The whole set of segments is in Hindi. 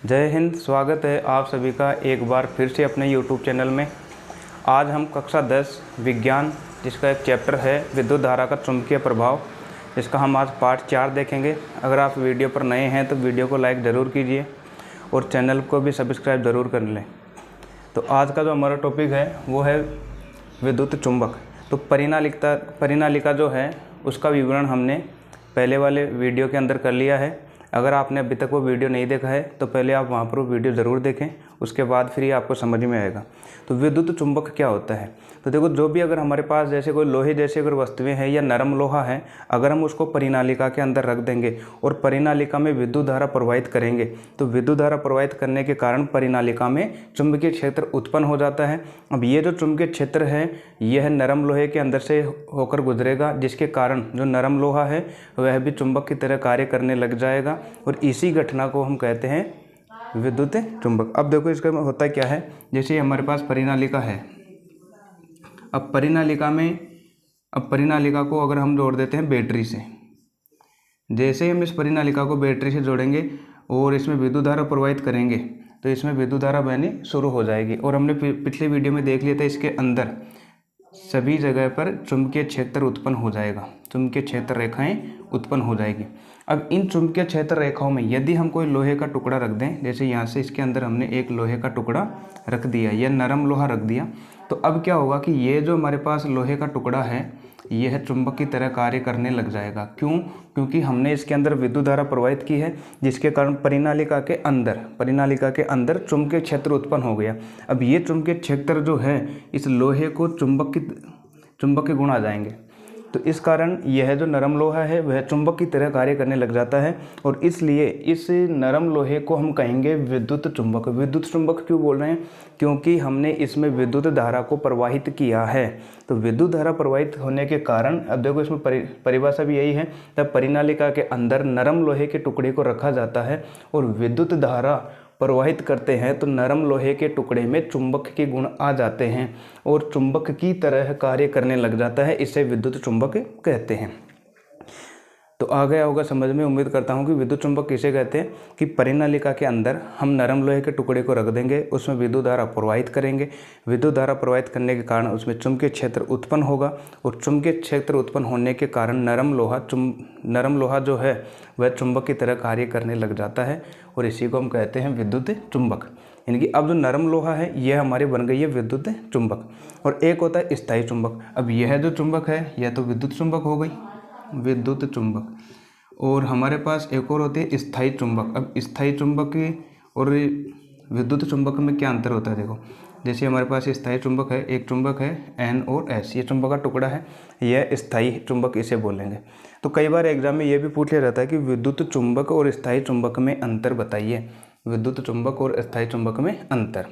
जय हिंद। स्वागत है आप सभी का एक बार फिर से अपने YouTube चैनल में। आज हम कक्षा 10 विज्ञान जिसका एक चैप्टर है विद्युत धारा का चुंबकीय प्रभाव, इसका हम आज पार्ट 4 देखेंगे। अगर आप वीडियो पर नए हैं तो वीडियो को लाइक ज़रूर कीजिए और चैनल को भी सब्सक्राइब ज़रूर कर लें। तो आज का जो हमारा टॉपिक है वो है विद्युत चुंबक। तो परिनालिका जो है उसका विवरण हमने पहले वाले वीडियो के अंदर कर लिया है। अगर आपने अभी तक वो वीडियो नहीं देखा है तो पहले आप वहाँ पर वो वीडियो ज़रूर देखें, उसके बाद फिर ये आपको समझ में आएगा। तो विद्युत चुंबक क्या होता है? तो देखो, जो भी अगर हमारे पास जैसे कोई लोहे जैसी अगर वस्तुएं हैं या नरम लोहा है, अगर हम उसको परिनालिका के अंदर रख देंगे और परिनालिका में विद्युत धारा प्रवाहित करेंगे तो विद्युत धारा प्रवाहित करने के कारण परिनालिका में चुंबकीय क्षेत्र उत्पन्न हो जाता है। अब ये जो चुंबकीय क्षेत्र है यह नरम लोहे के अंदर से होकर गुजरेगा, जिसके कारण जो नरम लोहा है वह भी चुंबक की तरह कार्य करने लग जाएगा और इसी घटना को हम कहते हैं विद्युत चुंबक। अब देखो इसका होता क्या है। जैसे हमारे पास परिनालिका है, अब परिनालिका को अगर हम जोड़ देते हैं बैटरी से, जैसे ही हम इस परिनालिका को बैटरी से जोड़ेंगे और इसमें विद्युत धारा प्रवाहित करेंगे तो इसमें विद्युत धारा बहनी शुरू हो जाएगी। और हमने पिछले वीडियो में देख लिया था, इसके अंदर सभी जगह पर चुंबकीय क्षेत्र उत्पन्न हो जाएगा, चुंबकीय क्षेत्र रेखाएं उत्पन्न हो जाएगी। अब इन चुंबकीय क्षेत्र रेखाओं में यदि हम कोई लोहे का टुकड़ा रख दें, जैसे यहाँ से इसके अंदर हमने एक लोहे का टुकड़ा रख दिया या नरम लोहा रख दिया, तो अब क्या होगा कि ये जो हमारे पास लोहे का टुकड़ा है यह चुंबक की तरह कार्य करने लग जाएगा। क्यों? क्योंकि हमने इसके अंदर विद्युत धारा प्रवाहित की है, जिसके कारण परिनालिका के अंदर चुंबकीय क्षेत्र उत्पन्न हो गया। अब ये चुंबकीय क्षेत्र जो है इस लोहे को चुंबक के गुण आ जाएंगे, तो इस कारण यह जो नरम लोहा है वह चुंबक की तरह कार्य करने लग जाता है और इसलिए इस नरम लोहे को हम कहेंगे विद्युत चुंबक। विद्युत चुंबक क्यों बोल रहे हैं? क्योंकि हमने इसमें विद्युत धारा को प्रवाहित किया है। तो विद्युत धारा प्रवाहित होने के कारण, अब देखो इसमें परिभाषा भी यही है, तब परिनालिका के अंदर नरम लोहे के टुकड़े को रखा जाता है और विद्युत धारा प्रवाहित करते हैं तो नरम लोहे के टुकड़े में चुंबक के गुण आ जाते हैं और चुंबक की तरह कार्य करने लग जाता है। इसे विद्युत चुंबक कहते हैं। तो आ गया होगा समझ में। उम्मीद करता हूँ कि विद्युत चुंबक किसे कहते हैं कि परिनालिका के अंदर हम नरम लोहे के टुकड़े को रख देंगे, उसमें विद्युत धारा प्रवाहित करेंगे, विद्युत धारा प्रवाहित करने के कारण उसमें चुंबकीय क्षेत्र उत्पन्न होगा और चुंबकीय क्षेत्र उत्पन्न होने के कारण नरम लोहा जो है वह चुंबक की तरह कार्य करने लग जाता है और इसी को हम कहते हैं विद्युत चुंबक। यानी कि अब जो नरम लोहा है यह हमारी बन गई है विद्युत चुंबक। और एक होता है स्थायी चुंबक। अब यह जो चुंबक है यह तो विद्युत चुंबक हो गई, विद्युत चुंबक। और हमारे पास एक और होती है स्थायी चुंबक। अब स्थायी चुंबक और विद्युत चुंबक में क्या अंतर होता है? देखो, जैसे हमारे पास स्थायी चुंबक है, एक चुंबक है N और S, ये चुंबक का टुकड़ा है, यह स्थायी चुंबक इसे बोलेंगे। तो कई बार एग्जाम में यह भी पूछ लिया जाता है कि विद्युत चुंबक और स्थायी चुंबक में अंतर बताइए। विद्युत चुंबक और स्थायी चुंबक में अंतर,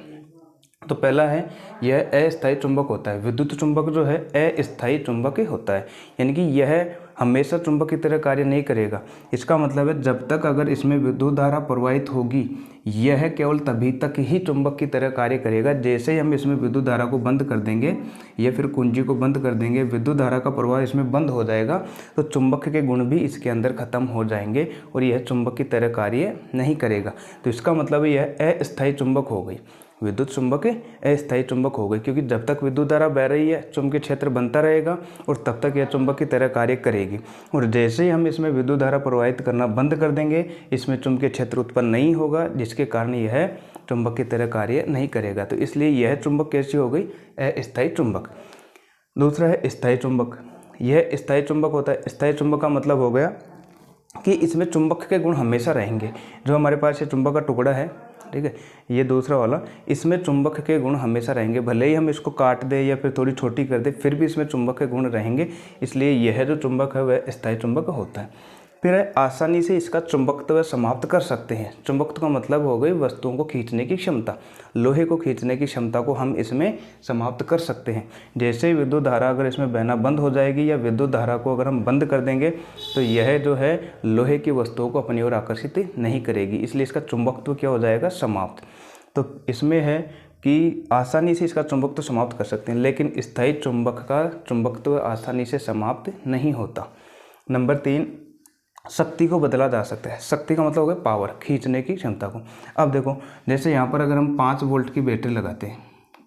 तो पहला है यह अस्थायी चुंबक होता है। विद्युत चुंबक जो है अस्थायी चुंबक होता है, यानी कि यह हमेशा चुंबक की तरह कार्य नहीं करेगा। इसका मतलब है जब तक अगर इसमें विद्युत धारा प्रवाहित होगी यह केवल तभी तक ही चुंबक की तरह कार्य करेगा। जैसे ही हम इसमें विद्युत धारा को बंद कर देंगे या फिर कुंजी को बंद कर देंगे, विद्युत धारा का प्रवाह इसमें बंद हो जाएगा तो चुंबक के गुण भी इसके अंदर खत्म हो जाएंगे और यह चुंबक की तरह कार्य नहीं करेगा। तो इसका मतलब यह अस्थायी चुंबक हो गई, विद्युत चुंबक अस्थायी चुंबक हो गई। क्योंकि जब तक विद्युत धारा बह रही है चुंबकीय क्षेत्र बनता रहेगा और तब तक यह चुंबक की तरह कार्य करेगी। और जैसे ही हम इसमें विद्युत धारा प्रवाहित करना बंद कर देंगे इसमें चुंबकीय क्षेत्र उत्पन्न नहीं होगा, जिसके कारण यह चुंबक की तरह कार्य नहीं करेगा। तो इसलिए यह चुंबक कैसी हो गई? अस्थायी चुंबक। दूसरा है स्थायी चुंबक। यह स्थायी चुंबक होता है। स्थायी चुंबक का मतलब हो गया कि इसमें चुंबक के गुण हमेशा रहेंगे। जो हमारे पास ये चुंबक का टुकड़ा है, ठीक है, ये दूसरा वाला, इसमें चुंबक के गुण हमेशा रहेंगे। भले ही हम इसको काट दें या फिर थोड़ी छोटी कर दें फिर भी इसमें चुंबक के गुण रहेंगे। इसलिए यह जो चुंबक है वह स्थायी चुंबक होता है। फिर आसानी से इसका चुंबकत्व समाप्त कर सकते हैं। चुंबकत्व का मतलब हो गई वस्तुओं को खींचने की क्षमता। लोहे को खींचने की क्षमता को हम इसमें समाप्त कर सकते हैं। जैसे ही विद्युत धारा अगर इसमें बहना बंद हो जाएगी या विद्युत धारा को अगर हम बंद कर देंगे तो यह जो है लोहे की वस्तुओं को अपनी ओर आकर्षित नहीं करेगी, इसलिए इसका चुंबकत्व क्या हो जाएगा? समाप्त। तो इसमें है कि आसानी से इसका चुंबकत्व समाप्त कर सकते हैं, लेकिन स्थायी चुंबक का चुंबकत्व आसानी से समाप्त नहीं होता। नंबर 3, शक्ति को बदला जा सकता है। शक्ति का मतलब हो गया पावर, खींचने की क्षमता को। अब देखो जैसे यहाँ पर अगर हम 5 वोल्ट की बैटरी लगाते हैं,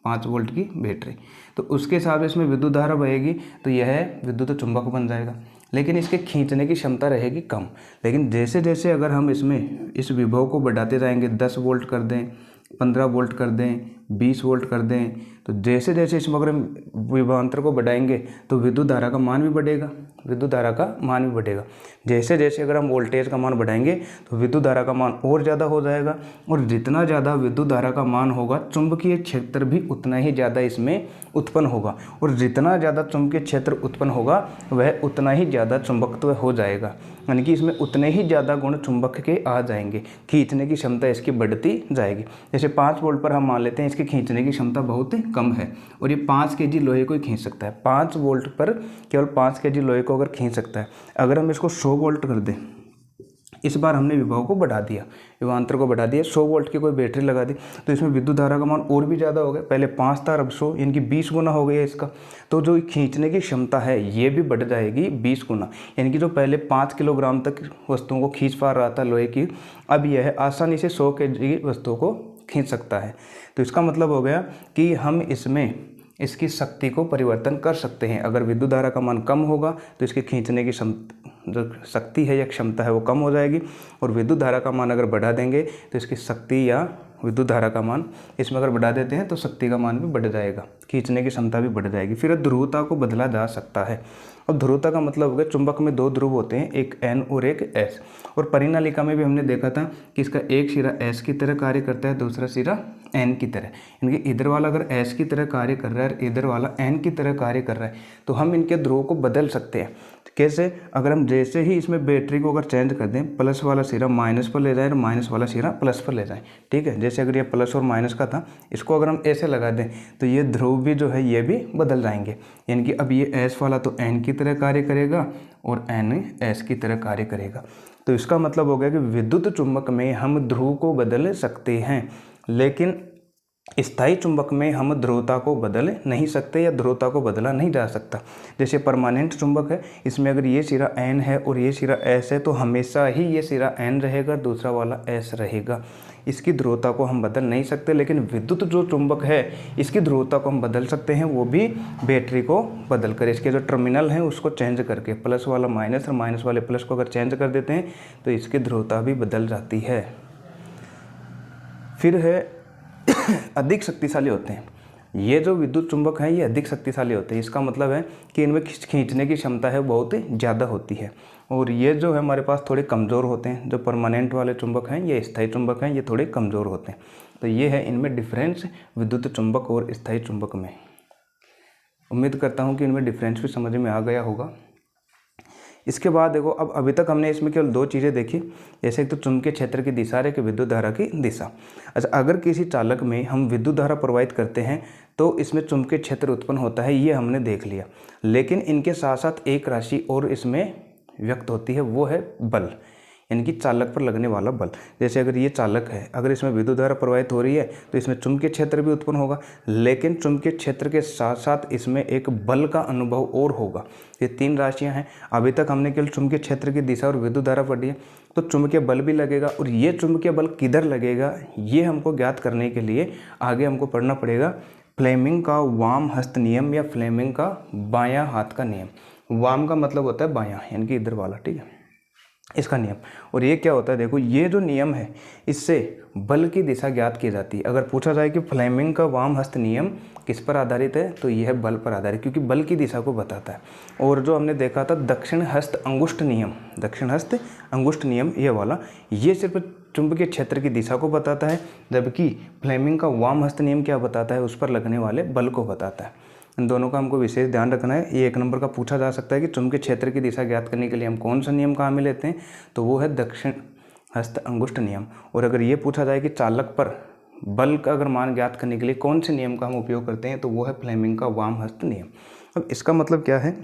5 वोल्ट की बैटरी, तो उसके हिसाब से इसमें विद्युत धारा बहेगी, तो यह विद्युत चुंबक बन जाएगा, लेकिन इसके खींचने की क्षमता रहेगी कम। लेकिन जैसे जैसे अगर हम इसमें इस विभव को बढ़ाते जाएंगे, 10 वोल्ट कर दें, 15 वोल्ट कर दें, 20 वोल्ट कर दें, तो जैसे जैसे इसमें अगर हम विभवांतर को बढ़ाएंगे तो विद्युत धारा का मान भी बढ़ेगा, विद्युत धारा का मान भी बढ़ेगा। जैसे जैसे अगर हम वोल्टेज का मान बढ़ाएंगे तो विद्युत धारा का मान और ज़्यादा हो जाएगा, और जितना ज़्यादा विद्युत धारा का मान होगा चुंबकीय क्षेत्र भी उतना ही ज़्यादा इसमें उत्पन्न होगा, और जितना ज़्यादा चुंबकीय क्षेत्र उत्पन्न होगा वह उतना ही ज़्यादा चुंबकत्व हो जाएगा, यानी कि इसमें उतने ही ज़्यादा गुण चुंबक के आ जाएंगे, खींचने की क्षमता इसकी बढ़ती जाएगी। जैसे 5 वोल्ट पर हम मान लेते हैं इसकी खींचने की क्षमता बहुत कम है, और ये 5 केजी लोहे को ही खींच सकता है। 5 वोल्ट पर केवल 5 केजी लोहे को अगर खींच सकता है, अगर हम इसको 100 वोल्ट कर दें, इस बार हमने विभव को बढ़ा दिया, विभवांतर को बढ़ा दिया, 100 वोल्ट की कोई बैटरी लगा दी, तो इसमें विद्युत धारा का मान और भी ज़्यादा हो गया। पहले 5 था, अब 100, यानी कि 20 गुना हो गया इसका। तो जो खींचने की क्षमता है ये भी बढ़ जाएगी 20 गुना, यानी कि जो पहले 5 किलोग्राम तक वस्तुओं को खींच पा रहा था लोहे की, अब यह आसानी से 100 केजी वस्तुओं को खींच सकता है। तो इसका मतलब हो गया कि हम इसमें इसकी शक्ति को परिवर्तन कर सकते हैं। अगर विद्युत धारा का मान कम होगा तो इसके खींचने की जो शक्ति है या क्षमता है वो कम हो जाएगी, और विद्युत धारा का मान अगर बढ़ा देंगे तो इसकी शक्ति या विद्युत धारा का मान इसमें अगर बढ़ा देते हैं तो शक्ति का मान भी बढ़ जाएगा, खींचने की क्षमता भी बढ़ जाएगी। फिर ध्रुवता को बदला जा सकता है। अब ध्रुवता का मतलब हो गया चुंबक में 2 ध्रुव होते हैं, एक N और एक S, और परिनालिका में भी हमने देखा था कि इसका एक सिरा S की तरह कार्य करता है, दूसरा सिरा N की तरह, यानी कि इधर वाला अगर S की तरह कार्य कर रहा है, इधर वाला N की तरह कार्य कर रहा है, तो हम इनके ध्रुव को बदल सकते हैं। कैसे? अगर हम जैसे ही इसमें बैटरी को अगर चेंज कर दें, प्लस वाला सिरा माइनस पर ले जाएं और माइनस वाला सिरा प्लस पर ले जाएं, ठीक है। जैसे अगर ये प्लस और माइनस का था, इसको अगर हम ऐसे लगा दें तो ये ध्रुव भी जो है ये भी बदल जाएंगे, यानी कि अब ये S वाला तो N की तरह कार्य करेगा और N S की तरह कार्य करेगा। तो इसका मतलब हो गया कि विद्युत चुंबक में हम ध्रुव को बदल सकते हैं, लेकिन स्थायी चुंबक में हम ध्रुवता को बदल नहीं सकते या ध्रुवता को बदला नहीं जा सकता। जैसे परमानेंट चुंबक है, इसमें अगर ये सिरा N है और ये सिरा S है तो हमेशा ही ये सिरा N रहेगा, दूसरा वाला S रहेगा। इसकी ध्रुवता को हम बदल नहीं सकते, लेकिन विद्युत जो चुंबक है इसकी ध्रुवता को हम बदल सकते हैं, वो भी बैटरी को बदल कर, इसके जो टर्मिनल हैं उसको चेंज करके, प्लस वाला माइनस और माइनस वाले प्लस को अगर चेंज कर देते हैं तो इसकी ध्रुवता भी बदल जाती है। फिर है अधिक शक्तिशाली होते हैं। ये जो विद्युत चुंबक हैं ये अधिक शक्तिशाली होते हैं, इसका मतलब है कि इनमें खींचने की क्षमता है बहुत ज़्यादा होती है, और ये जो है हमारे पास थोड़े कमज़ोर होते हैं। जो परमानेंट वाले चुंबक हैं, ये स्थायी चुंबक हैं, ये थोड़े कमज़ोर होते हैं। तो ये है इनमें डिफरेंस विद्युत चुंबक और स्थायी चुंबक में। उम्मीद करता हूँ कि इनमें डिफरेंस भी समझ में आ गया होगा। इसके बाद देखो, अब अभी तक हमने इसमें केवल 2 चीज़ें देखी, जैसे एक तो चुंबकीय क्षेत्र की दिशा है कि विद्युत धारा की दिशा। अच्छा, अगर किसी चालक में हम विद्युत धारा प्रवाहित करते हैं तो इसमें चुंबकीय क्षेत्र उत्पन्न होता है, ये हमने देख लिया। लेकिन इनके साथ साथ एक राशि और इसमें व्यक्त होती है, वो है बल, यानी कि चालक पर लगने वाला बल। जैसे अगर ये चालक है, अगर इसमें विद्युत धारा प्रवाहित हो रही है तो इसमें चुंबकीय क्षेत्र भी उत्पन्न होगा, लेकिन चुंबकीय क्षेत्र के साथ साथ इसमें एक बल का अनुभव और होगा। ये 3 राशियां हैं। अभी तक हमने केवल चुंबकीय क्षेत्र की दिशा और विद्युत धारा पढ़ी है, तो चुंबकीय बल भी लगेगा, और ये चुंबकीय बल किधर लगेगा ये हमको ज्ञात करने के लिए आगे हमको पढ़ना पड़ेगा फ्लेमिंग का वाम हस्त नियम या फ्लेमिंग का बायां हाथ का नियम। वाम का मतलब होता है बायां, यानी कि इधर वाला, ठीक है, इसका नियम। और ये क्या होता है, देखो ये जो नियम है इससे बल की दिशा ज्ञात की जाती है। अगर पूछा जाए कि फ्लेमिंग का वाम हस्त नियम किस पर आधारित है, तो यह बल पर आधारित, क्योंकि बल की दिशा को बताता है। और जो हमने देखा था दक्षिण हस्त अंगुष्ठ नियम, दक्षिण हस्त अंगुष्ठ नियम ये वाला, ये सिर्फ चुंबकीय क्षेत्र की दिशा को बताता है, जबकि फ्लेमिंग का वाम हस्त नियम क्या बताता है, उस पर लगने वाले बल को बताता है। इन दोनों का हमको विशेष ध्यान रखना है। ये 1 नंबर का पूछा जा सकता है कि चुंबकीय क्षेत्र की दिशा ज्ञात करने के लिए हम कौन सा नियम काम में लेते हैं, तो वो है दक्षिण हस्त अंगुष्ठ नियम। और अगर ये पूछा जाए कि चालक पर बल का अगर मान ज्ञात करने के लिए कौन से नियम का हम उपयोग करते हैं, तो वो है फ्लेमिंग का वाम हस्त नियम। अब इसका मतलब क्या है,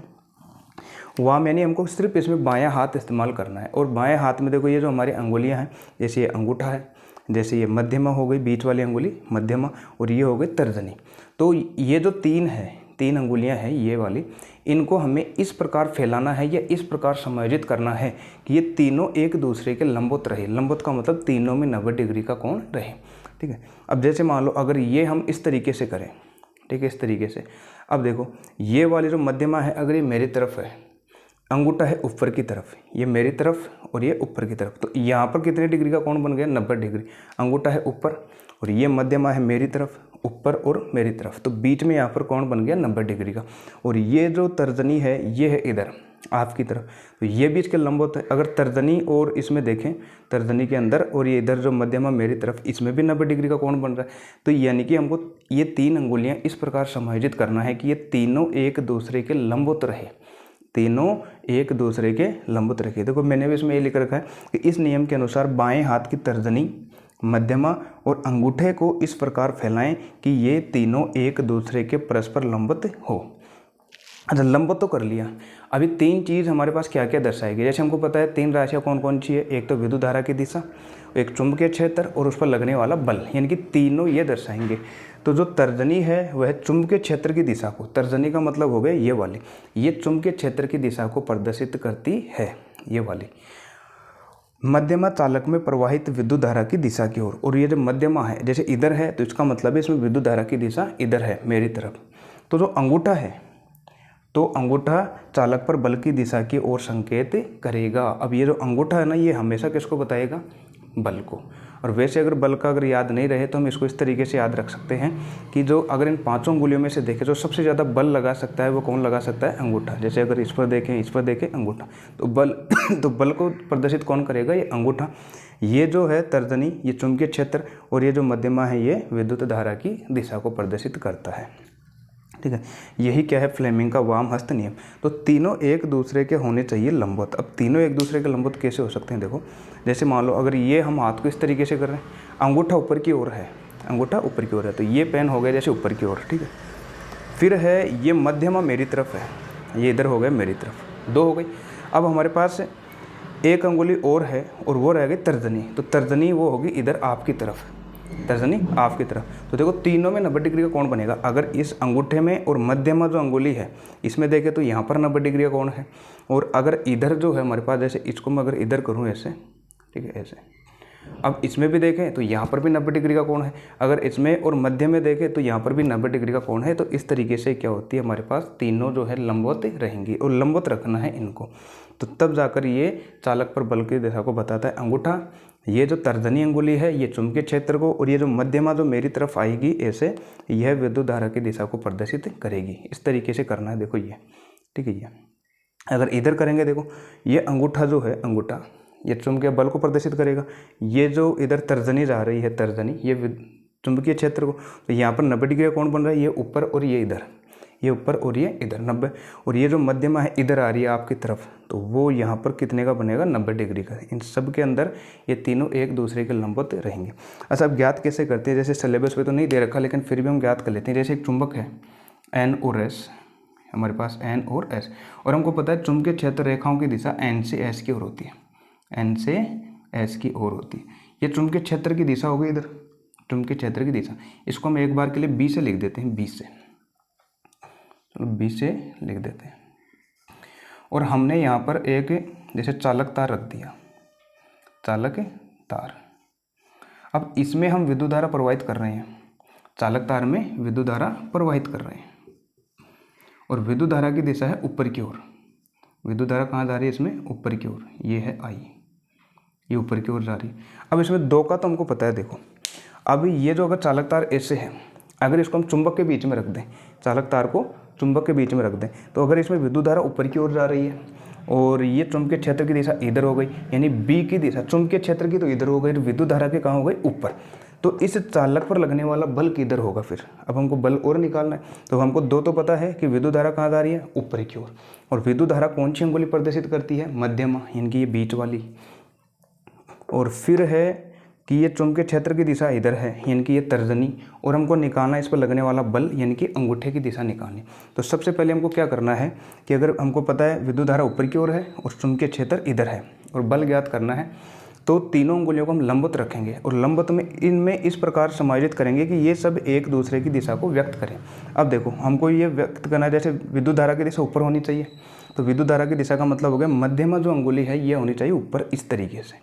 वाम यानी हमको सिर्फ इसमें बायां हाथ इस्तेमाल करना है। और बाएं हाथ में देखो ये जो हमारी अंगुलियां हैं, जैसे ये अंगूठा है, जैसे ये मध्यमा हो गई, बीच वाली अंगुली मध्यमा, और ये हो गई तर्जनी। तो ये जो 3 है, 3 अंगुलियां हैं ये वाली, इनको हमें इस प्रकार फैलाना है या इस प्रकार समायोजित करना है कि ये तीनों एक दूसरे के लंबवत रहे। लंबवत का मतलब तीनों में 90 डिग्री का कोण रहे। ठीक है, अब जैसे मान लो अगर ये हम इस तरीके से करें, ठीक है, इस तरीके से, अब देखो ये वाली जो मध्यमा है अगर ये मेरी तरफ है, अंगूठा है ऊपर की तरफ, ये मेरी तरफ और ये ऊपर की तरफ, तो यहाँ पर कितने डिग्री का कोण बन गया? 90 डिग्री। अंगूठा है ऊपर और ये मध्यमा है मेरी तरफ, ऊपर और मेरी तरफ, तो बीच में यहाँ पर कोण बन गया 90 डिग्री का। और ये जो तर्जनी है ये है इधर आपकी तरफ, तो ये बीच के लंबवत है। अगर तर्जनी और इसमें देखें, तर्जनी के अंदर और ये इधर जो मध्यमा मेरी तरफ, इसमें भी 90 डिग्री का कोण बन रहा है। तो यानी कि हमको ये 3 अंगुलियाँ इस प्रकार समायोजित करना है कि ये तीनों एक दूसरे के लंबवत रहे, तीनों एक दूसरे के लंबवत रखे। देखो मैंने भी इसमें ये लिख रखा है कि इस नियम के अनुसार बाएं हाथ की तर्जनी, मध्यमा और अंगूठे को इस प्रकार फैलाएं कि ये तीनों एक दूसरे के परस्पर लंबवत हो। अच्छा, लंबवत तो कर लिया, अभी 3 चीज़ हमारे पास क्या क्या दर्शाएगी। जैसे हमको पता है 3 राशियाँ कौन कौन सी है, एक तो विद्युत धारा की दिशा, एक चुंबकीय क्षेत्र और उस पर लगने वाला बल, यानी कि तीनों ये दर्शाएंगे। तो जो तर्जनी है वह चुंबकीय क्षेत्र की दिशा को, तर्जनी का मतलब हो गया ये वाली, ये चुंबकीय क्षेत्र की दिशा को प्रदर्शित करती है ये वाली। मध्यमा चालक में प्रवाहित विद्युत धारा की दिशा की ओर, और ये जो मध्यमा है जैसे इधर है तो इसका मतलब है इसमें विद्युत धारा की दिशा इधर है मेरी तरफ। तो जो अंगूठा है तो अंगूठा चालक पर बल की दिशा की ओर संकेत करेगा। अब ये जो अंगूठा है ना ये हमेशा किसको बताएगा? बल को। और वैसे अगर बल का अगर याद नहीं रहे तो हम इसको इस तरीके से याद रख सकते हैं कि जो अगर इन 5 अंगुलियों में से देखें जो सबसे ज़्यादा बल लगा सकता है वो कौन लगा सकता है? अंगूठा। जैसे अगर इस पर देखें अंगूठा, तो बल तो बल को प्रदर्शित कौन करेगा? ये अंगूठा। ये जो है तर्जनी, ये चुंबकीय क्षेत्र, और ये जो मध्यमा है ये विद्युत धारा की दिशा को प्रदर्शित करता है। ठीक है, यही क्या है? फ्लेमिंग का वाम हस्त नियम। तो तीनों एक दूसरे के होने चाहिए लंबवत। अब तीनों एक दूसरे के लंबवत कैसे हो सकते हैं? देखो जैसे मान लो अगर ये हम हाथ को इस तरीके से कर रहे हैं, अंगूठा ऊपर की ओर है, अंगूठा ऊपर की ओर है, तो ये पेन हो गया जैसे ऊपर की ओर। ठीक है, फिर है ये मध्यमा मेरी तरफ है, ये इधर हो गया मेरी तरफ, 2 हो गई। अब हमारे पास एक अंगुली और है और वो रह गई तर्जनी, तो तर्जनी वो होगी इधर आपकी तरफ, तर्जनी आपकी तरफ। तो देखो तीनों में 90 डिग्री का कोण बनेगा। अगर इस अंगूठे में और मध्यमा जो अंगुली है इसमें देखें तो यहाँ पर 90 डिग्री का कोण है, और अगर इधर जो है हमारे पास, जैसे इसको मैं अगर इधर करूँ ऐसे, ठीक है ऐसे, अब इसमें भी देखें तो यहाँ पर भी 90 डिग्री का कोण है, अगर इसमें और मध्य में देखें तो यहाँ पर भी 90 डिग्री का कोण है। तो इस तरीके से क्या होती है हमारे पास तीनों जो है लंबवत रहेंगी, और लंबवत रखना है इनको, तो तब जाकर ये चालक पर बल की दिशा को बताता है। अंगूठा, ये जो तर्जनी अंगुली है ये चुंबकीय क्षेत्र को, और ये जो मध्यमा जो मेरी तरफ आएगी ऐसे, यह विद्युत धारा की दिशा को प्रदर्शित करेगी। इस तरीके से करना है। देखो ये, ठीक है, ये अगर इधर करेंगे, देखो ये अंगूठा जो है, अंगूठा ये चुंबकीय बल को प्रदर्शित करेगा। ये जो इधर तर्जनी जा रही है, तर्जनी ये चुंबकीय क्षेत्र को, तो यहाँ पर 90 डिग्री का कोण बन रहा है, ये ऊपर और ये इधर, ये ऊपर और ये इधर 90, और ये जो मध्यमा है इधर आ रही है आपकी तरफ, तो वो यहाँ पर कितने का बनेगा? 90 डिग्री का। इन सब के अंदर ये तीनों एक दूसरे के लंबवत रहेंगे। अच्छा, अब ज्ञात कैसे करते हैं? जैसे सिलेबस पे तो नहीं दे रखा, लेकिन फिर भी हम ज्ञात कर लेते हैं। जैसे एक चुंबक है N और S, हमारे पास N और S, और हमको पता है चुंबकीय क्षेत्र रेखाओं की दिशा N से S की ओर होती है, N से S की ओर होती है। ये चुंबकीय क्षेत्र की दिशा हो गई इधर, चुंबकीय क्षेत्र की दिशा, इसको हम एक बार के लिए B से लिख देते हैं, B से, चलो B से लिख देते हैं। और हमने यहाँ पर एक जैसे चालक तार रख दिया, चालक तार। अब इसमें हम विद्युत धारा प्रवाहित कर रहे हैं, चालक तार में विद्युत धारा प्रवाहित कर रहे हैं, और विद्युत धारा की दिशा है ऊपर की ओर। विद्युत धारा कहाँ जा रही है? इसमें ऊपर की ओर, ये है I, ये ऊपर की ओर जा रही है। अब इसमें 2 का तो हमको पता है। देखो अब ये जो अगर चालक तार ऐसे है, अगर इसको हम चुंबक के बीच में रख दें, चालक तार को चुंबक के बीच में रख दें, तो अगर इसमें विद्युत धारा ऊपर की ओर जा रही है और ये चुंबकीय क्षेत्र की दिशा इधर हो गई, यानी B की दिशा चुंबकीय क्षेत्र की तो इधर हो गई, विद्युत धारा के कहाँ हो गई? ऊपर। तो इस चालक पर लगने वाला बल किधर होगा? फिर अब हमको बल और निकालना है। तो हमको 2 तो पता है कि विद्युत धारा कहाँ जा रही है? ऊपर की ओर। और विद्युत धारा कौन सी अंगुली प्रदर्शित करती है? मध्यमा, यानी कि ये बीच वाली। और फिर है कि ये चुंबकीय क्षेत्र की दिशा इधर है, यानी कि ये तर्जनी, और हमको निकालना इस पर लगने वाला बल, यानी कि अंगूठे की दिशा निकालनी। तो सबसे पहले हमको क्या करना है कि अगर हमको पता है विद्युत धारा ऊपर की ओर है और चुंबकीय क्षेत्र इधर है और बल ज्ञात करना है, तो तीनों अंगुलियों को हम लंबवत रखेंगे और लंबवत में इनमें इस प्रकार समायोजित करेंगे कि ये सब एक दूसरे की दिशा को व्यक्त करें। अब देखो हमको ये व्यक्त करना है, जैसे विद्युत धारा की दिशा ऊपर होनी चाहिए, तो विद्युत धारा की दिशा का मतलब हो गया मध्यमा जो अंगुली है ये होनी चाहिए ऊपर इस तरीके से,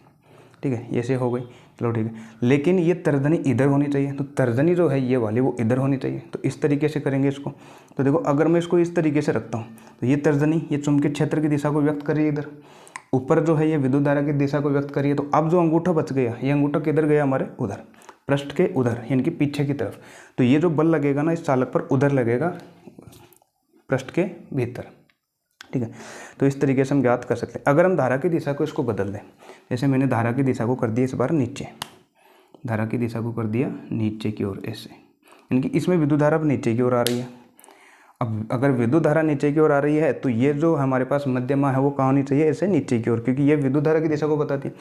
ठीक है, ये से हो गई, चलो ठीक है। लेकिन ये तर्जनी इधर होनी चाहिए, तो तर्जनी जो है ये वाली वो इधर होनी चाहिए, तो इस तरीके से करेंगे इसको। तो देखो अगर मैं इसको इस तरीके से रखता हूँ तो ये तर्जनी ये चुंबकीय क्षेत्र की दिशा को व्यक्त करिए इधर, ऊपर जो है ये विद्युत धारा की दिशा को व्यक्त करिए। तो अब जो अंगूठा बच गया, ये अंगूठा किधर गया हमारे, उधर पृष्ठ के उधर, यानी कि पीछे की तरफ। तो ये जो बल लगेगा ना इस चालक पर उधर लगेगा, पृष्ठ के भीतर, ठीक है। तो इस तरीके से हम ज्ञात कर सकते हैं। अगर हम धारा की दिशा को इसको बदल दें, जैसे मैंने धारा की दिशा को कर दिया इस बार नीचे, धारा की दिशा को कर दिया नीचे की ओर ऐसे, यानी कि इसमें विद्युत धारा अब नीचे की ओर आ रही है। अब अगर विद्युत धारा नीचे की ओर आ रही है तो ये जो हमारे पास मध्यमा है वो कहाँ होनी चाहिए, ऐसे नीचे की ओर, क्योंकि ये विद्युत धारा की दिशा को बताती है।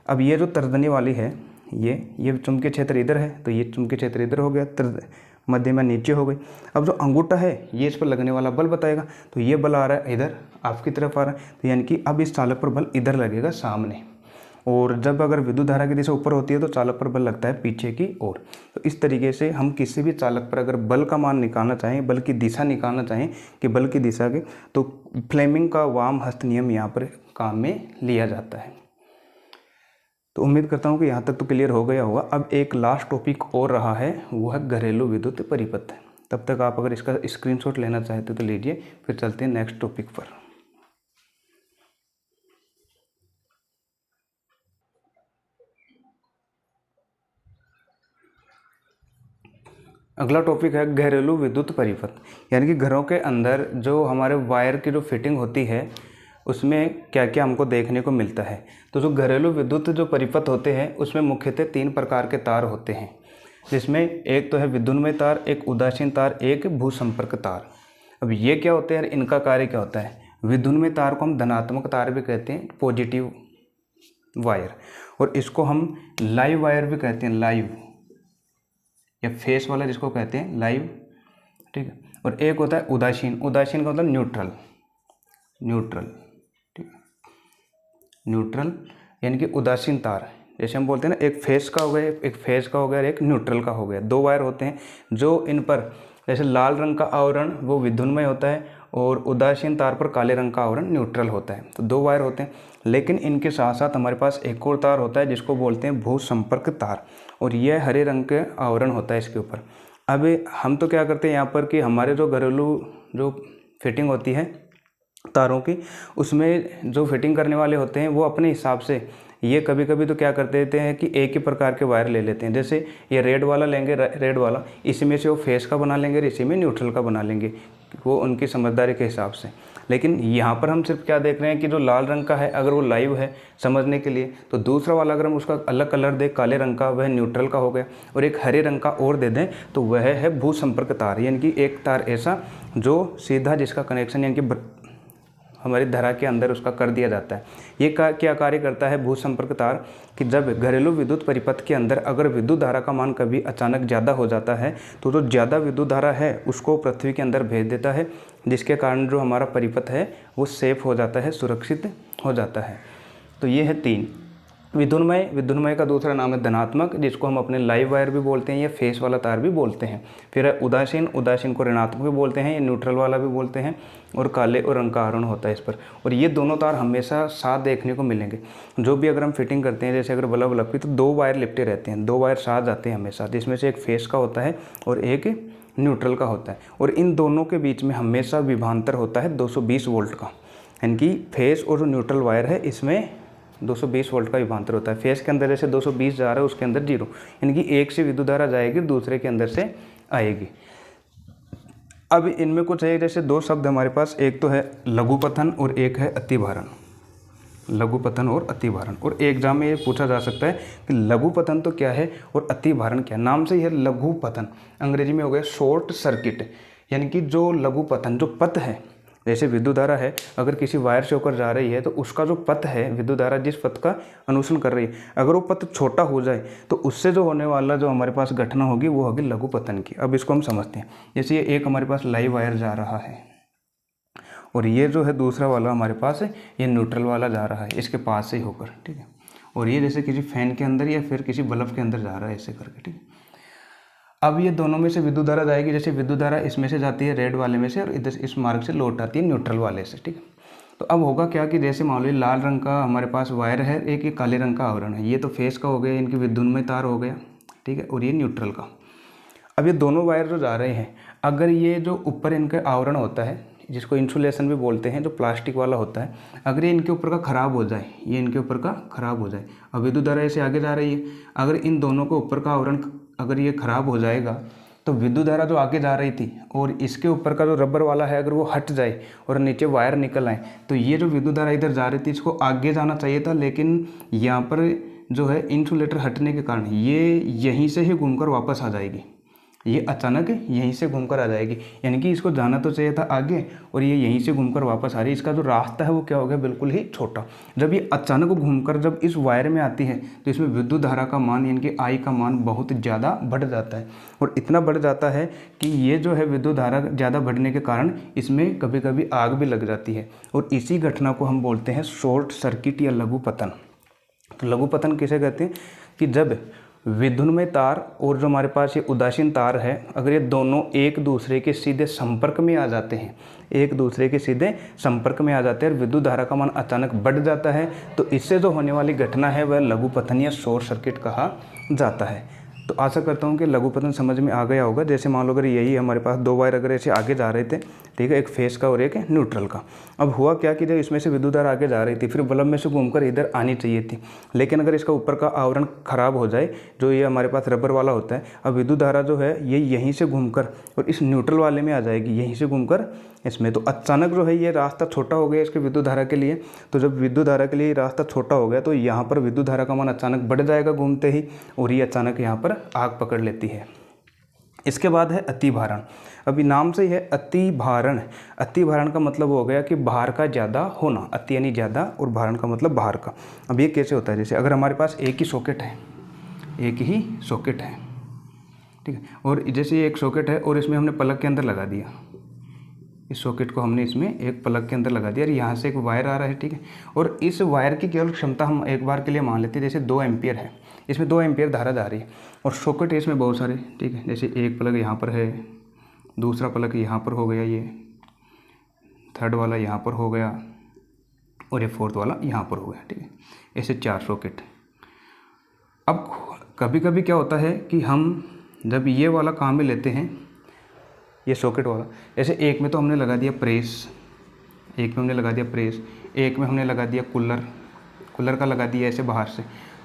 अब ये जो तर्जनी वाली है ये चुंबकीय क्षेत्र इधर है, तो ये चुंबकीय क्षेत्र इधर हो गया, मध्यमा नीचे हो गई। अब जो अंगूठा है ये इस पर लगने वाला बल बताएगा, तो ये बल आ रहा है इधर आपकी तरफ आ रहा है, तो यानी कि अब इस चालक पर बल इधर लगेगा सामने। और जब अगर विद्युत धारा की दिशा ऊपर होती है तो चालक पर बल लगता है पीछे की ओर। तो इस तरीके से हम किसी भी चालक पर अगर बल का मान निकालना चाहें, बल की दिशा निकालना चाहें कि बल की दिशा के, तो फ्लेमिंग का वाम हस्त नियम यहाँ पर काम में लिया जाता है। तो उम्मीद करता हूँ कि यहाँ तक तो क्लियर हो गया होगा। अब एक लास्ट टॉपिक और रहा है, वो है घरेलू विद्युत परिपथ। तब तक आप अगर इसका स्क्रीनशॉट लेना चाहते तो लीजिए, फिर चलते हैं नेक्स्ट टॉपिक पर। अगला टॉपिक है घरेलू विद्युत परिपथ, यानी कि घरों के अंदर जो हमारे वायर की जो फिटिंग होती है उसमें क्या क्या हमको देखने को मिलता है। तो जो घरेलू विद्युत जो परिपथ होते हैं उसमें मुख्यतः 3 प्रकार के तार होते हैं, जिसमें एक तो है विद्युन्मय तार, एक उदासीन तार, एक भूसंपर्क तार। अब ये क्या होते हैं, इनका कार्य क्या होता है। विद्युन्मय तार को हम धनात्मक तार भी कहते हैं, पॉजिटिव वायर, और इसको हम लाइव वायर भी कहते हैं, लाइव या फेस वाला जिसको कहते हैं लाइव, ठीक है। और एक होता है उदासीन, उदासीन का मतलब न्यूट्रल, न्यूट्रल, ठीक है, न्यूट्रल यानी कि उदासीन तार। जैसे हम बोलते हैं ना, एक फेस का हो गया, एक फेस का हो गया और एक न्यूट्रल का हो गया। 2 वायर होते हैं जो इन पर, जैसे लाल रंग का आवरण वो विद्युन्मय होता है और उदासीन तार पर काले रंग का आवरण न्यूट्रल होता है। तो 2 वायर होते हैं, लेकिन इनके साथ साथ हमारे पास एक और तार होता है जिसको बोलते हैं भूसंपर्क तार, और यह हरे रंग के आवरण होता है इसके ऊपर। अब हम तो क्या करते हैं यहाँ पर कि हमारे जो घरेलू जो फिटिंग होती है तारों की, उसमें जो फिटिंग करने वाले होते हैं वो अपने हिसाब से ये कभी कभी तो क्या कर देते हैं कि एक ही प्रकार के वायर ले लेते हैं। जैसे ये रेड वाला लेंगे, रेड वाला, इसी में से वो फेस का बना लेंगे, इसी में न्यूट्रल का बना लेंगे, वो उनकी समझदारी के हिसाब से। लेकिन यहाँ पर हम सिर्फ क्या देख रहे हैं कि जो लाल रंग का है अगर वो लाइव है समझने के लिए, तो दूसरा वाला अगर हम उसका अलग कलर दें काले रंग का, वह न्यूट्रल का हो गया, और एक हरे रंग का और दे दें तो वह है भूसंपर्क तार, यानी कि एक तार ऐसा जो सीधा जिसका कनेक्शन यानी कि हमारी धारा के अंदर उसका कर दिया जाता है। ये क्या कार्य करता है भूसंपर्क तार, कि जब घरेलू विद्युत परिपथ के अंदर अगर विद्युत धारा का मान कभी अचानक ज़्यादा हो जाता है तो जो ज़्यादा विद्युत धारा है उसको पृथ्वी के अंदर भेज देता है, जिसके कारण जो हमारा परिपथ है वो सेफ हो जाता है, सुरक्षित हो जाता है। तो ये है 3। विद्युन्मय, विद्युन्मय का दूसरा नाम है धनात्मक, जिसको हम अपने लाइव वायर भी बोलते हैं या फेस वाला तार भी बोलते हैं। फिर है उदासीन, उदासीन को ऋणात्मक भी बोलते हैं या न्यूट्रल वाला भी बोलते हैं, और काले और रंग का आवरण होता है इस पर। और ये दोनों तार हमेशा साथ देखने को मिलेंगे। जो भी अगर हम फिटिंग करते हैं, जैसे अगर बल्ब लगती तो 2 वायर लिपटे रहते हैं, 2 वायर साथ जाते हैं हमेशा, जिसमें से एक फेस का होता है और एक न्यूट्रल का होता है, और इन दोनों के बीच में हमेशा विभवांतर होता है 220 वोल्ट का, यानी कि फेस और जो न्यूट्रल वायर है इसमें 220 वोल्ट का विभवांतर होता है। फेस के अंदर जैसे 220 जा रहा है उसके अंदर 0, यानी कि एक से विद्युत धारा जाएगी दूसरे के अंदर से आएगी। अब इनमें कुछ है, जैसे 2 शब्द हमारे पास, एक तो है लघुपथन और एक है अतिभारण। लघुपथन और अतिभारण, और एग्जाम में ये पूछा जा सकता है कि लघुपथन तो क्या है और अतिभारण क्या। नाम से यह लघुपथन अंग्रेजी में हो गया शॉर्ट सर्किट, यानी कि जो लघुपथन जो पथ है, जैसे विद्युत धारा है अगर किसी वायर से होकर जा रही है तो उसका जो पथ है, विद्युत धारा जिस पथ का अनुसरण कर रही है, अगर वो पथ छोटा हो जाए तो उससे जो होने वाला जो हमारे पास घटना होगी वो होगी लघुपथन की। अब इसको हम समझते हैं। जैसे ये एक हमारे पास लाइव वायर जा रहा है और ये जो है दूसरा वाला हमारे पास है ये न्यूट्रल वाला जा रहा है इसके पास से ही होकर, ठीक है। और ये जैसे किसी फैन के अंदर या फिर किसी बल्ब के अंदर जा रहा है ऐसे करके, ठीक है। अब ये दोनों में से विद्युत धारा जाएगी, जैसे विद्युत धारा इसमें से जाती है रेड वाले में से और इधर इस मार्ग से लौट आती है न्यूट्रल वाले से, ठीक है। तो अब होगा क्या कि जैसे मान लो लाल रंग का हमारे पास वायर है, एक ये काले रंग का आवरण है, ये तो फेस का हो गया, इनकी विद्युन्मय तार हो गया, ठीक है, और ये न्यूट्रल का। अब ये दोनों वायर जो जा रहे हैं, अगर ये जो ऊपर इनका आवरण होता है जिसको इंसुलेशन भी बोलते हैं, जो प्लास्टिक वाला होता है, अगर ये इनके ऊपर का ख़राब हो जाए, ये इनके ऊपर का ख़राब हो जाए, अब विद्युत धारा ऐसे आगे जा रही है, अगर इन दोनों को ऊपर का आवरण अगर ये ख़राब हो जाएगा तो विद्युत धारा जो आगे जा रही थी और इसके ऊपर का जो रबर वाला है अगर वो हट जाए और नीचे वायर निकल आए, तो ये जो विद्युत धारा इधर जा रही थी इसको आगे जाना चाहिए था, लेकिन यहाँ पर जो है इंसुलेटर हटने के कारण ये यहीं से ही घूमकर वापस आ जाएगी, ये अचानक यहीं से घूमकर आ जाएगी, यानी कि इसको जाना तो चाहिए था आगे और ये यहीं से घूमकर वापस आ रही है। इसका जो रास्ता है वो क्या हो गया, बिल्कुल ही छोटा। जब ये अचानक घूमकर जब इस वायर में आती है तो इसमें विद्युत धारा का मान यानी कि आई का मान बहुत ज़्यादा बढ़ जाता है, और इतना बढ़ जाता है कि ये जो है विद्युत धारा ज़्यादा बढ़ने के कारण इसमें कभी कभी आग भी लग जाती है, और इसी घटना को हम बोलते हैं शॉर्ट सर्किट या लघु पतन। तो लघु पतन किसे कहते हैं कि जब विद्युन्मय तार और जो हमारे पास ये उदासीन तार है, अगर ये दोनों एक दूसरे के सीधे संपर्क में आ जाते हैं, एक दूसरे के सीधे संपर्क में आ जाते हैं और विद्युत धारा का मान अचानक बढ़ जाता है, तो इससे जो होने वाली घटना है वह लघु पतन या शॉर्ट सर्किट कहा जाता है। तो आशा करता हूँ कि लघु पतन समझ में आ गया होगा। जैसे मान लो अगर यही हमारे पास दो वायर अगर ऐसे आगे जा रहे थे, ठीक है, एक फेस का और एक न्यूट्रल का। अब हुआ क्या कि जब इसमें से विद्युत धारा आगे जा रही थी, फिर बल्ब में से घूमकर इधर आनी चाहिए थी, लेकिन अगर इसका ऊपर का आवरण खराब हो जाए, जो ये हमारे पास रबर वाला होता है, अब विद्युत धारा जो है ये यहीं से घूमकर और इस न्यूट्रल वाले में आ जाएगी, यहीं से घूमकर इसमें। तो अचानक जो है ये रास्ता छोटा हो गया इसके विद्युत धारा के लिए। तो जब विद्युत धारा के लिए रास्ता छोटा हो गया तो यहाँ पर विद्युत धारा का मान अचानक बढ़ जाएगा घूमते ही, और ये अचानक यहाँ पर आग पकड़ लेती है। इसके बाद है अतिभारण। अभी नाम से ही है अतिभारण। अतिभारण का मतलब हो गया कि भार का ज़्यादा होना, अति यानी ज़्यादा और भारण का मतलब भार का। अब ये कैसे होता है, जैसे अगर हमारे पास एक ही सॉकेट है, एक ही सॉकेट है, ठीक है, और जैसे ये एक सॉकेट है और इसमें हमने प्लग के अंदर लगा दिया, इस सॉकेट को हमने इसमें एक प्लग के अंदर लगा दिया और यहाँ से एक वायर आ रहा है, ठीक है, और इस वायर की केवल क्षमता हम एक बार के लिए मान लेते हैं, जैसे 2 एम्पियर है, इसमें 2 एम्पियर धारा जा रही है और सॉकेट है इसमें बहुत सारे, ठीक है, जैसे एक प्लग यहाँ पर है, दूसरा प्लग यहाँ पर हो गया, ये थर्ड वाला यहाँ पर हो गया और ये फोर्थ वाला यहाँ पर हो गया, ठीक है, ऐसे 4 सॉकेट। अब कभी कभी क्या होता है कि हम जब ये वाला काम में लेते हैं, ये सॉकेट वाला, जैसे एक में तो हमने लगा दिया प्रेस, एक में हमने लगा दिया प्रेस, एक में हमने लगा दिया कूलर का लगा दिया ऐसे बाहर से,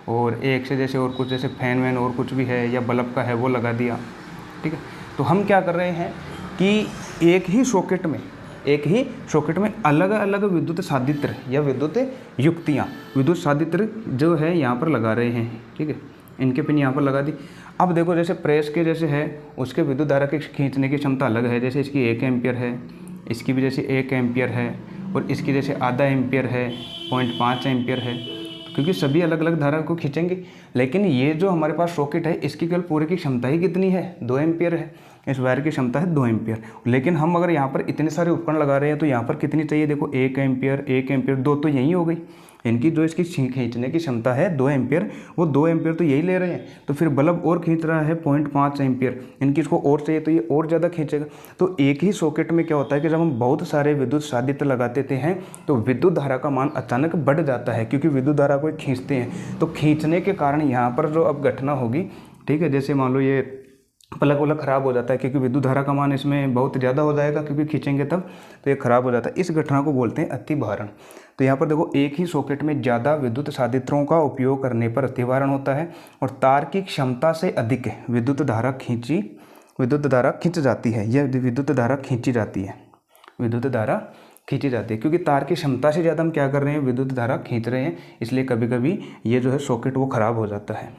और एक से जैसे और कुछ जैसे फैन वैन और कुछ भी है या बल्ब का है वो लगा दिया, ठीक है। तो हम क्या कर रहे हैं कि एक ही सॉकेट में अलग अलग विद्युत साधित्र या विद्युत युक्तियाँ, विद्युत साधित्र जो है यहाँ पर लगा रहे हैं, ठीक है, इनके पिन यहाँ पर लगा दी। अब देखो जैसे प्रेस के जैसे है उसके विद्युत धारा की खींचने की क्षमता अलग है, जैसे इसकी 1 एम्पियर है, इसकी भी जैसे 1 एम्पियर है, और इसकी जैसे आधा एम्पियर है, 0.5 एम्पियर है, क्योंकि सभी अलग अलग धारा को खींचेंगे। लेकिन ये जो हमारे पास सॉकेट है इसकी केवल पूरे की क्षमता ही कितनी है, 2 एम्पियर है, इस वायर की क्षमता है 2 एम्पियर। लेकिन हम अगर यहाँ पर इतने सारे उपकरण लगा रहे हैं तो यहाँ पर कितनी चाहिए, देखो 1 एम्पियर 1 एम्पियर 2 तो यही हो गई, इनकी जो इसकी खींचने की क्षमता है 2 एम्पियर, वो 2 एम्पियर तो यही ले रहे हैं, तो फिर बल्ब और खींच रहा है 0.5 एम्पियर, इनकी इसको और चाहिए तो ये और ज़्यादा खींचेगा। तो एक ही सॉकेट में क्या होता है कि जब हम बहुत सारे विद्युत साधित्र लगाते हैं तो विद्युत धारा का मान अचानक बढ़ जाता है, क्योंकि विद्युत धारा को खींचते हैं, तो खींचने के कारण यहाँ पर जो अब घटना होगी, ठीक है, जैसे मान लो ये प्लग वलग ख़राब हो जाता है क्योंकि विद्युत धारा का मान इसमें बहुत ज़्यादा हो जाएगा, क्योंकि खींचेंगे तब तो ये खराब हो जाता है। इस घटना को बोलते हैं अतिभारण। तो यहाँ पर देखो एक ही सॉकेट में ज़्यादा विद्युत साधित्रों का उपयोग करने पर अतिभारण होता है, और तार की क्षमता से अधिक विद्युत धारा खींच जाती है, यह विद्युत धारा खींची जाती है, क्योंकि तार की क्षमता से ज़्यादा हम क्या कर रहे हैं, विद्युत धारा खींच रहे हैं, इसलिए कभी कभी ये जो है सॉकेट वो ख़राब हो जाता है।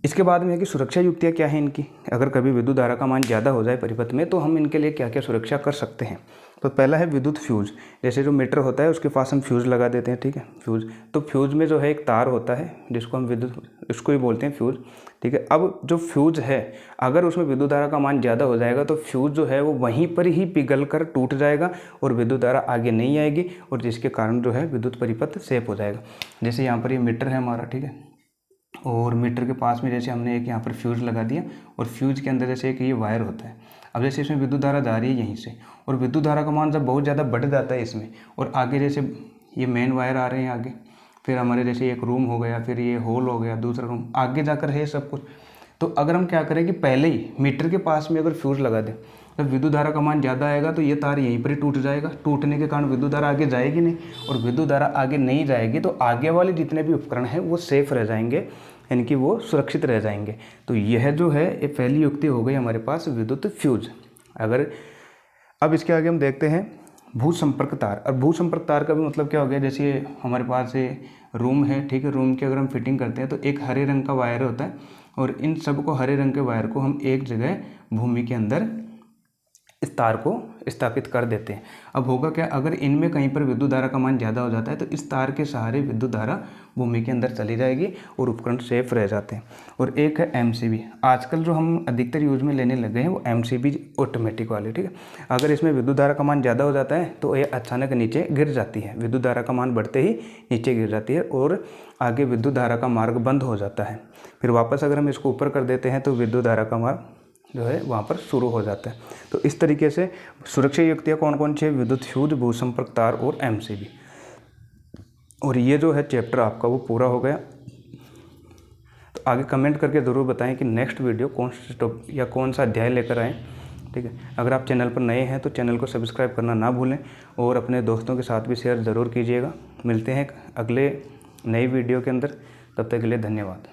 इसके बाद में है कि सुरक्षा युक्तियाँ क्या हैं इनकी, अगर कभी विद्युत धारा का मान ज़्यादा हो जाए परिपथ में तो हम इनके लिए क्या क्या सुरक्षा कर सकते हैं। तो पहला है विद्युत फ्यूज। जैसे जो मीटर होता है उसके पास हम फ्यूज़ लगा देते हैं, ठीक है, फ्यूज़। तो फ्यूज़ में जो है एक तार होता है जिसको हम विद्युत, इसको ही बोलते हैं फ्यूज़, ठीक है। अब जो फ्यूज़ है अगर उसमें विद्युत धारा का मान ज़्यादा हो जाएगा तो फ्यूज़ जो है वो वहीं पर ही पिघल कर टूट जाएगा और विद्युत धारा आगे नहीं आएगी, और जिसके कारण जो है विद्युत परिपथ सेफ हो जाएगा। जैसे यहाँ पर ये मीटर है हमारा, ठीक है, और मीटर के पास में जैसे हमने एक यहाँ पर फ्यूज़ लगा दिया, और फ्यूज़ के अंदर जैसे एक ये वायर होता है। अब जैसे इसमें विद्युत धारा जा रही है यहीं से, और विद्युत धारा का मान जब बहुत ज़्यादा बढ़ जाता है इसमें, और आगे जैसे ये मेन वायर आ रहे हैं आगे, फिर हमारे जैसे एक रूम हो गया, फिर ये हॉल हो गया, दूसरा रूम, आगे जाकर है सब कुछ। तो अगर हम क्या करें कि पहले ही मीटर के पास में अगर फ्यूज़ लगा दें, जब विद्युत धारा का मान ज़्यादा आएगा तो ये तार यहीं पर ही टूट जाएगा। टूटने के कारण विद्युत धारा आगे जाएगी नहीं, और विद्युत धारा आगे नहीं जाएगी तो आगे वाले जितने भी उपकरण हैं वो सेफ रह जाएंगे, यानी कि वो सुरक्षित रह जाएंगे। तो यह जो है ये पहली युक्ति हो गई हमारे पास विद्युत फ्यूज। अगर अब इसके आगे हम देखते हैं भू संपर्क तार। और भू संपर्क तार का भी मतलब क्या हो गया, जैसे हमारे पास ये रूम है, ठीक है, रूम की अगर हम फिटिंग करते हैं तो एक हरे रंग का वायर होता है, और इन सब को हरे रंग के वायर को हम एक जगह भूमि के अंदर इस तार को स्थापित कर देते हैं। अब होगा क्या, अगर इनमें कहीं पर विद्युत धारा का मान ज़्यादा हो जाता है तो इस तार के सहारे विद्युत धारा भूमि के अंदर चली जाएगी और उपकरण सेफ रह जाते हैं। और एक है एमसीबी। आजकल जो हम अधिकतर यूज में लेने लगे हैं वो एमसीबी ऑटोमेटिक वाले, ठीक है। अगर इसमें विद्युत धारा का मान ज़्यादा हो जाता है तो ये अचानक नीचे गिर जाती है, विद्युत धारा का मान बढ़ते ही नीचे गिर जाती है और आगे विद्युत धारा का मार्ग बंद हो जाता है। फिर वापस अगर हम इसको ऊपर कर देते हैं तो विद्युत धारा का मार्ग जो है वहाँ पर शुरू हो जाता है। तो इस तरीके से सुरक्षा युक्तियाँ कौन कौन सी है, विद्युत फ्यूज, भू संपर्क तार और एमसीबी। और ये जो है चैप्टर आपका वो पूरा हो गया। तो आगे कमेंट करके ज़रूर बताएं कि नेक्स्ट वीडियो कौन सा या कौन सा अध्याय लेकर आएँ, ठीक है। अगर आप चैनल पर नए हैं तो चैनल को सब्सक्राइब करना ना भूलें और अपने दोस्तों के साथ भी शेयर ज़रूर कीजिएगा। मिलते हैं अगले नई वीडियो के अंदर, तब तक के लिए धन्यवाद।